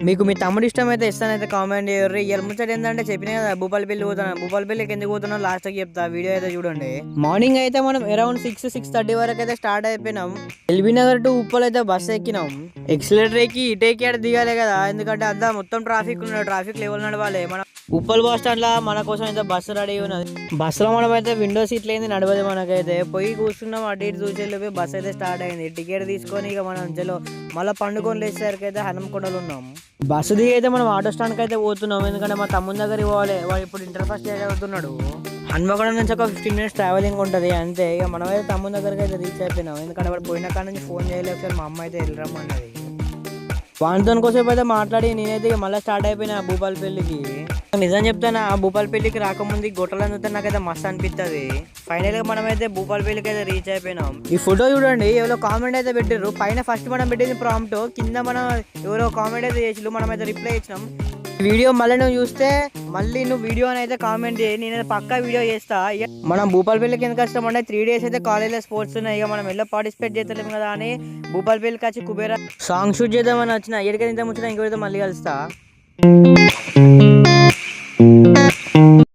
మీకు మీ తమ్ముడు ఇష్టం అయితే ఇస్తానైతే కామెంట్ చేయరు. ఇవాళ ముచ్చట ఏంటంటే చెప్పినా కదా భూపాలపల్లి పోతున్నాను. భూపాలపల్లికి ఎందుకు పోతున్నాం లాస్ట్కి చెప్తా, వీడియో అయితే చూడండి. మార్నింగ్ అయితే మనం అరౌండ్ 6-6:30 వరకు అయితే స్టార్ట్ అయిపోయినాం. ఎల్బీ నగర్ టు ఉప్పల్ అయితే బస్సు ఎక్కినాం. ఎక్సిలేటర్ ఎక్కి ఇటేకి ఆడ దిగాలి కదా, ఎందుకంటే అంతా మొత్తం ట్రాఫిక్ ఉన్నాడు, ట్రాఫిక్ లెవెల్ నడవాలి. మనం ఉప్పల్ బస్ స్టాండ్ లా మన కోసం అయితే బస్సు రెడీ ఉన్నది. బస్సులో మనం అయితే విండో సీట్లు అయింది నడవదు. మనకైతే పోయి కూర్చున్నాం, అటు ఇటు చూసేలోపే బస్ అయితే స్టార్ట్ అయింది. టికెట్ తీసుకొని ఇక మనం అంచెలో మళ్ళీ పండుకొని లేచేసరికి అయితే హనంకొండలు ఉన్నాం. బస్సు దిగి అయితే మనం ఆటో స్టాండ్కి అయితే పోతున్నాం, ఎందుకంటే మా తమ్ముని దగ్గర పోవాలి. వాడు ఇప్పుడు ఇంటర్ ఫస్ట్ ఇయర్ చదువుతున్నాడు. హన్మకొండ నుంచి ఒక 15 minutes ట్రావెలింగ్ ఉంటుంది అంతే. ఇక మనం అయితే తమ్ముని దగ్గరికి అయితే రీచ్ అయిపోయినాం, ఎందుకంటే వాడు పోయిన కాడ నుంచి ఫోన్ చేయలేక మా అమ్మ అయితే వెళ్ళరమ్మన్నది. వానితో కోసేపు అయితే మాట్లాడి నేనైతే ఇక మళ్ళీ స్టార్ట్ అయిపోయినా భూపాలపల్లికి. నిజం చెప్తాను, ఆ భూపాలపల్లికి రాకముందు గొట్టలను చూస్తే నాకైతే మస్తు అనిపిస్తుంది. ఫైనల్ గా మనం అయితే భూపాలపల్లికి అయితే రీచ్ అయిపోయినాం. ఈ ఫోటో చూడండి, ఎవరో కామెంట్ అయితే పెట్టారు. పైన ఫస్ట్ మనం పెట్టింది ప్రాంప్ట్, కింద మనం ఎవరో కామెంట్ అయితే చేసిళ్ళు, మనం అయితే రిప్లై ఇచ్చినాం. వీడియో మళ్ళీ నువ్వు చూస్తే మళ్ళీ నువ్వు వీడియో అని అయితే కామెంట్ చేయి, నేనైతే పక్కా వీడియో చేస్తా. మనం భూపాలపల్లికి ఎందుకు వచ్చామంటే 3 days అయితే కాలేజ్లో స్పోర్ట్స్ ఉన్నాయి. ఇక మనం ఎలా పార్టిసిపేట్ చేస్తలేము కదా అని భూపాలపల్లికి వచ్చి కుబేరా సాంగ్ షూట్ చేద్దామని వచ్చిన. ఎక్కడికైనా ఇంత ముచ్చిన ఇంకొకరితో మళ్ళీ కలుస్తా.